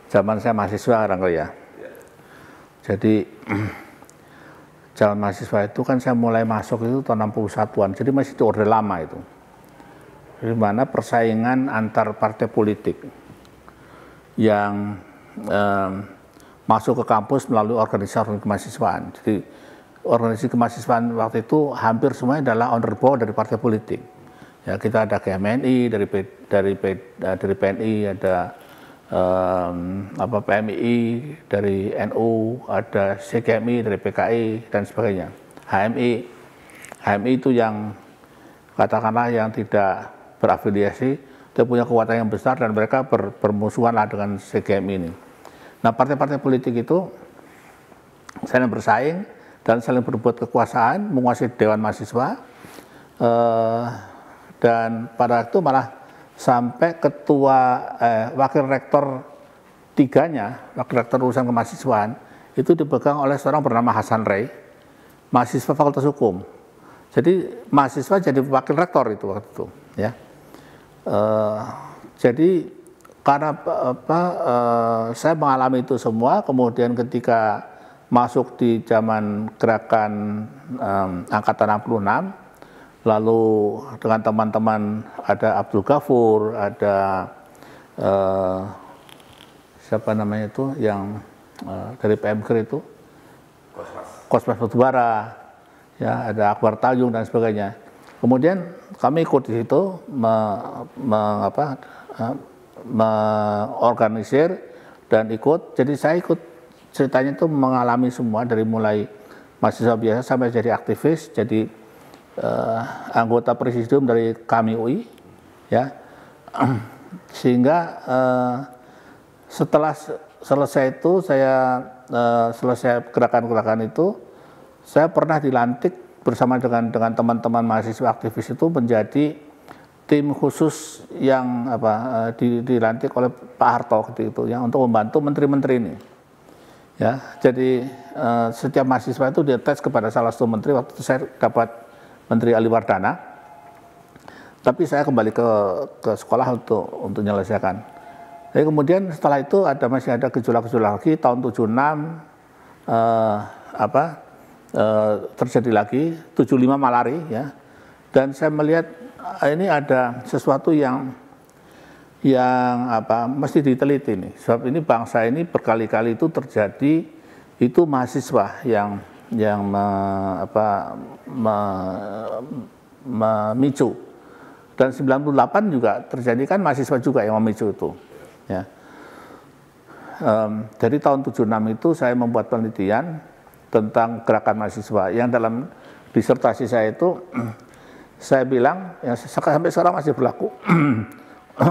zaman saya mahasiswa barangkali ya. Jadi zaman mahasiswa itu kan saya mulai masuk itu tahun 61-an, jadi masih itu orde lama itu. Di mana persaingan antar partai politik yang masuk ke kampus melalui organisasi kemahasiswaan. Jadi organisasi kemahasiswaan waktu itu hampir semuanya adalah owner bawah dari partai politik. Ya, kita ada KMNI, dari PNI, ada PMI, dari NU, ada CKMI, dari PKI dan sebagainya. HMI itu yang katakanlah yang tidak berafiliasi, dia punya kekuatan yang besar dan mereka bermusuhan lah dengan CKMI ini. Nah, partai-partai politik itu saling bersaing dan saling berebut kekuasaan, menguasai Dewan Mahasiswa, dan pada itu malah sampai wakil rektor tiganya, wakil rektor urusan kemahasiswaan, itu dipegang oleh seorang bernama Hasan Rey, mahasiswa Fakultas Hukum. Jadi mahasiswa jadi wakil rektor itu waktu itu, ya. Jadi karena saya mengalami itu semua, kemudian ketika masuk di zaman gerakan Angkatan 66, lalu dengan teman-teman ada Abdul Ghafur, ada siapa namanya itu yang dari PMK itu, Kosmas Batubara, ya, ada Akbar Tanjung dan sebagainya. Kemudian kami ikut di situ mengorganisir dan ikut. Jadi saya ikut ceritanya itu mengalami semua dari mulai mahasiswa biasa sampai jadi aktivis, jadi anggota presidium dari KAMI UI, ya. Sehingga setelah selesai itu selesai gerakan-gerakan itu, saya pernah dilantik bersama dengan teman-teman mahasiswa aktivis itu menjadi tim khusus yang dilantik oleh Pak Harto ketika itu, yang untuk membantu menteri-menteri ini. Ya, jadi setiap mahasiswa itu diattach kepada salah satu menteri. Waktu itu saya dapat Menteri Ali Wardana, tapi saya kembali ke sekolah untuk menyelesaikan. Jadi kemudian setelah itu masih ada gejolak-gejolak lagi, tahun 76 terjadi lagi, 75 malari, ya. Dan saya melihat ini ada sesuatu yang mesti diteliti nih. Sebab ini bangsa ini berkali-kali itu terjadi, itu mahasiswa yang memicu. Dan 98 juga terjadi kan mahasiswa juga yang memicu itu, ya. Dari tahun 76 itu saya membuat penelitian tentang gerakan mahasiswa yang dalam disertasi saya itu saya bilang yang sampai sekarang masih berlaku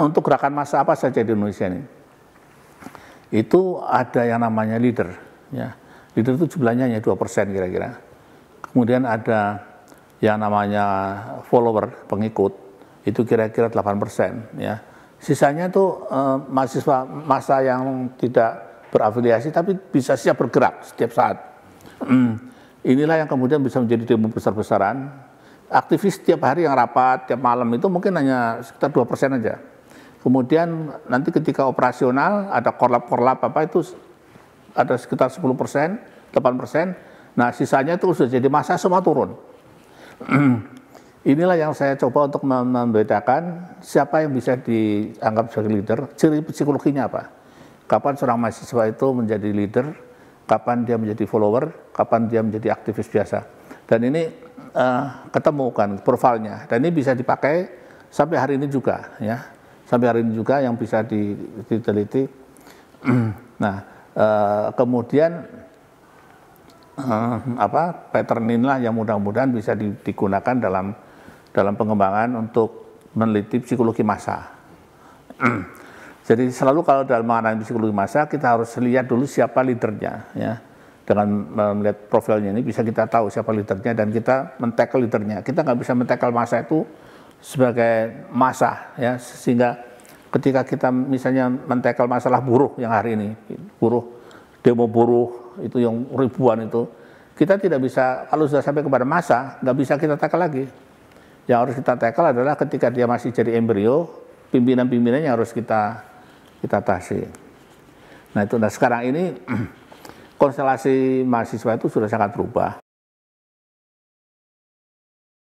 untuk gerakan massa apa saja di Indonesia ini. Itu ada yang namanya leader, ya. Leader itu jumlahnya hanya 2% kira-kira. Kemudian ada yang namanya follower, pengikut, itu kira-kira 8%, ya. Sisanya itu mahasiswa massa yang tidak berafiliasi tapi bisa siap bergerak setiap saat. Inilah yang kemudian bisa menjadi demo besar-besaran. Aktivis setiap hari yang rapat, tiap malam itu mungkin hanya sekitar 2% aja. Kemudian nanti ketika operasional ada korlap itu ada sekitar 10%, 8%. Nah sisanya itu sudah jadi massa semua turun. Inilah yang saya coba untuk membedakan siapa yang bisa dianggap sebagai leader, ciri psikologinya apa. Kapan seorang mahasiswa itu menjadi leader, kapan dia menjadi follower, kapan dia menjadi aktivis biasa. Dan ini ketemu kan profilnya, dan ini bisa dipakai sampai hari ini juga, ya. Sampai hari ini juga yang bisa diteliti. Nah, kemudian pattern inilah yang mudah-mudahan bisa digunakan dalam pengembangan untuk meneliti psikologi massa. Jadi selalu kalau dalam mengenai psikologi massa kita harus lihat dulu siapa leadernya, ya. Dengan melihat profilnya ini bisa kita tahu siapa leadernya dan kita men-tackle leadernya. Kita nggak bisa men-tackle massa itu sebagai massa, ya, sehingga ketika kita misalnya men-tackle masalah buruh yang hari ini, demo buruh itu yang ribuan itu, kita tidak bisa, kalau sudah sampai kepada massa, nggak bisa kita tackle lagi. Yang harus kita tackle adalah ketika dia masih jadi embrio, pimpinan-pimpinannya harus kita atasi. Nah itu, nah sekarang ini konstelasi mahasiswa itu sudah sangat berubah.